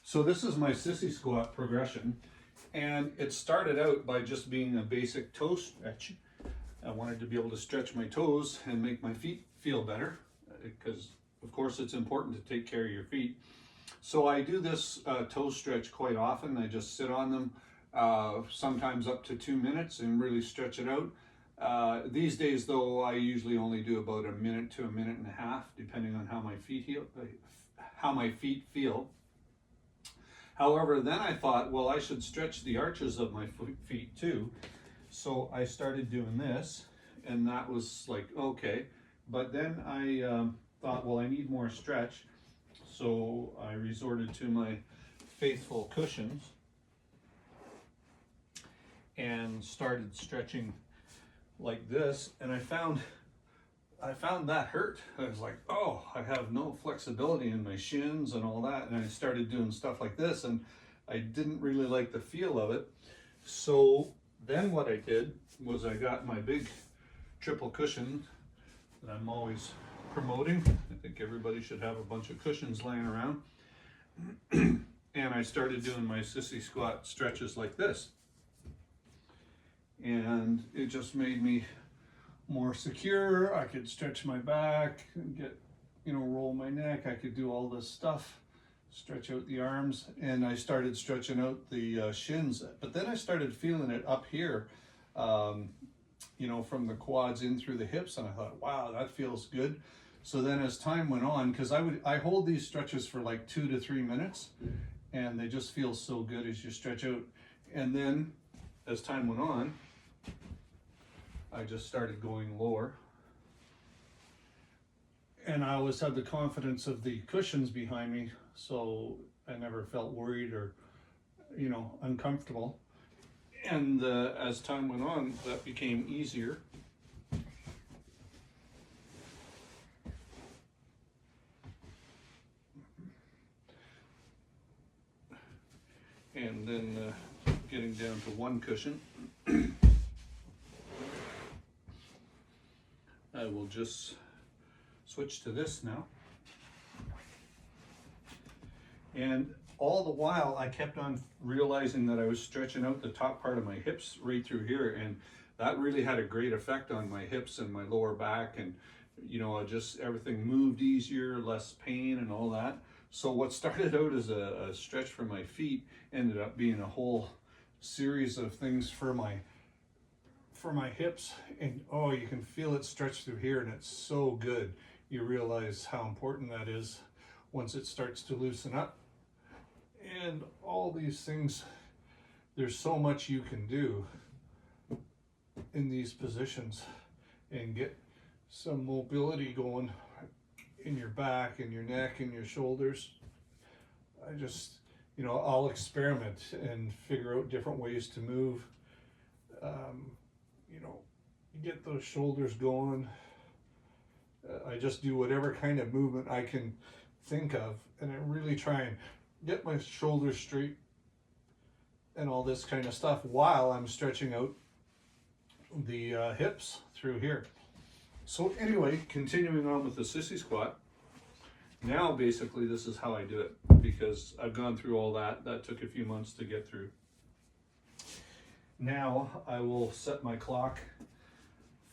So this is my Sissy Squat progression, and it started out by just being a basic toe stretch. I wanted to be able to stretch my toes and make my feet feel better, because of course it's important to take care of your feet. So I do this toe stretch quite often. I just sit on them, sometimes up to 2 minutes, and really stretch it out. These days though, I usually only do about a minute to a minute and a half, depending on how my feet feel. However, then I thought, well, I should stretch the arches of my feet too. So I started doing this, and that was like, okay. But then I thought, well, I need more stretch. So I resorted to my faithful cushions and started stretching like this. And I found that hurt. I was like, oh, I have no flexibility in my shins and all that. And I started doing stuff like this, and I didn't really like the feel of it. So then what I did was I got my big triple cushion that I'm always promoting. I think everybody should have a bunch of cushions laying around. And I started doing my Sissy Squat stretches like this. And it just made me more secure. I could stretch my back and get, roll my neck. I could do all this stuff, stretch out the arms, and I started stretching out the shins. But then I started feeling it up here, from the quads in through the hips, and I thought, wow, that feels good. So then as time went on, because I hold these stretches for like 2 to 3 minutes, and they just feel so good as you stretch out. And then as time went on, I just started going lower. And I always had the confidence of the cushions behind me, so I never felt worried or, uncomfortable. And as time went on, that became easier. And then getting down to one cushion. I will just switch to this now. And all the while I kept on realizing that I was stretching out the top part of my hips right through here, and that really had a great effect on my hips and my lower back, and just everything moved easier, less pain and all that. So what started out as a stretch for my feet ended up being a whole series of things for my hips, and oh, you can feel it stretch through here, and it's so good. You realize how important that is once it starts to loosen up. And all these things, there's so much you can do in these positions and get some mobility going in your back and your neck and your shoulders. I just, I'll experiment and figure out different ways to move. Get those shoulders going. I just do whatever kind of movement I can think of, and I really try and get my shoulders straight and all this kind of stuff while I'm stretching out the hips through here. So anyway, continuing on with the Sissy Squat. Now basically this is how I do it, because I've gone through all that. That took a few months to get through. Now I will set my clock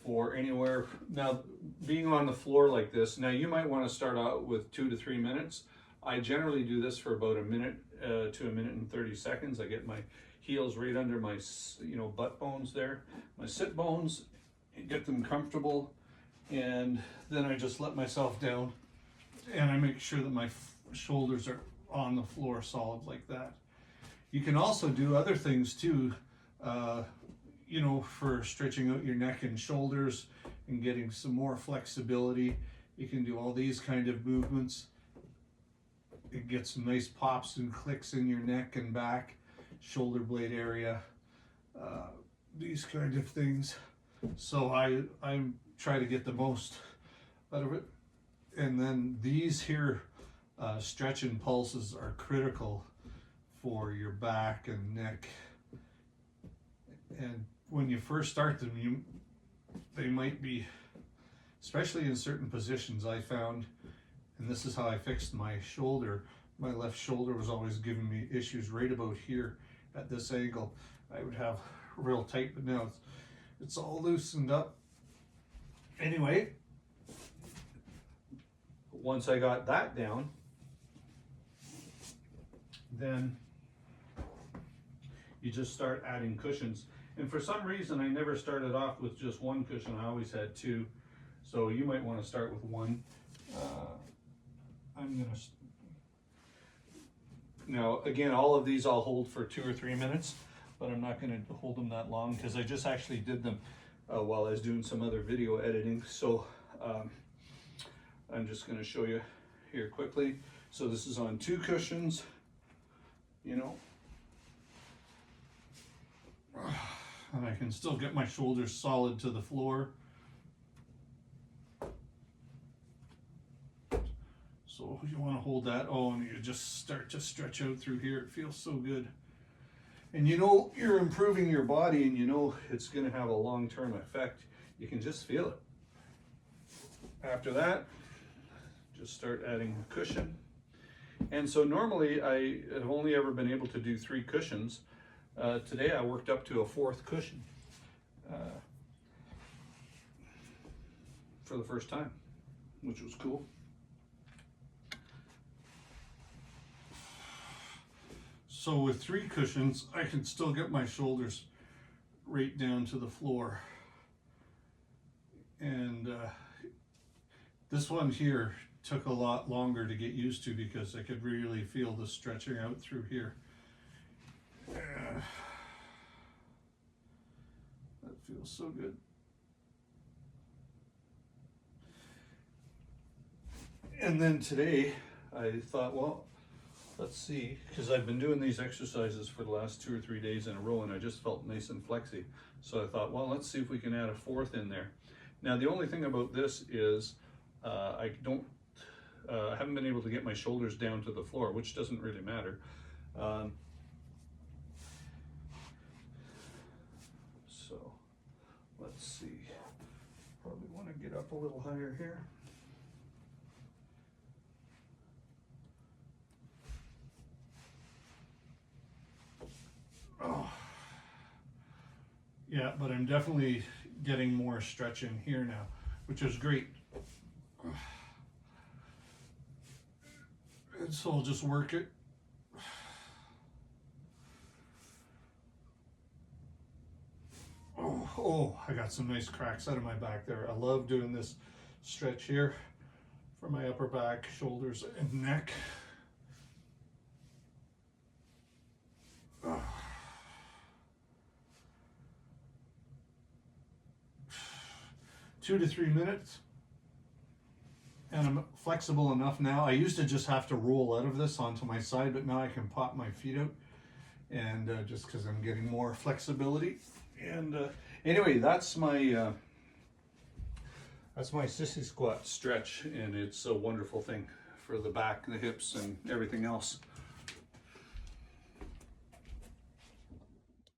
for anywhere. Now, being on the floor like this, now you might want to start out with 2 to 3 minutes. I generally do this for about a minute to a minute and 30 seconds. I get my heels right under my butt bones there, my sit bones, and get them comfortable, and then I just let myself down, and I make sure that my shoulders are on the floor solid like that. You can also do other things too, for stretching out your neck and shoulders and getting some more flexibility. You can do all these kind of movements. It gets some nice pops and clicks in your neck and back, shoulder blade area, these kind of things. So I try to get the most out of it. And then these here stretch and pulses are critical for your back and neck. And when you first start them, they might be, especially in certain positions, I found, and this is how I fixed my shoulder, my left shoulder was always giving me issues right about here at this angle. I would have real tight, but now it's all loosened up. Anyway, once I got that down, then you just start adding cushions. And for some reason, I never started off with just one cushion. I always had two. So you might want to start with one. Now, again, all of these I'll hold for 2 or 3 minutes, but I'm not going to hold them that long because I just actually did them while I was doing some other video editing. So I'm just going to show you here quickly. So this is on 2 cushions, you know, and I can still get my shoulders solid to the floor. So you want to hold that. Oh, and you just start to stretch out through here. It feels so good. And you know you're improving your body, and you know it's going to have a long-term effect. You can just feel it. After that, just start adding a cushion. And so normally I have only ever been able to do 3 cushions. Today I worked up to a 4th cushion for the first time, which was cool. So with 3 cushions, I can still get my shoulders right down to the floor. And this one here took a lot longer to get used to because I could really feel the stretching out through here. That feels so good. And then today I thought, well, let's see, because I've been doing these exercises for the last 2 or 3 days in a row and I just felt nice and flexy. So I thought, well, let's see if we can add a 4th in there. Now the only thing about this is I haven't been able to get my shoulders down to the floor, which doesn't really matter. So let's see, probably want to get up a little higher here. Oh, yeah, but I'm definitely getting more stretch in here now, which is great. And so I'll just work it. Oh, I got some nice cracks out of my back there. I love doing this stretch here for my upper back, shoulders, and neck. 2 to 3 minutes, and I'm flexible enough now. I used to just have to roll out of this onto my side, but now I can pop my feet out, and just because I'm getting more flexibility. And anyway, that's my Sissy Squat Stretch, and it's a wonderful thing for the back, the hips, and everything else.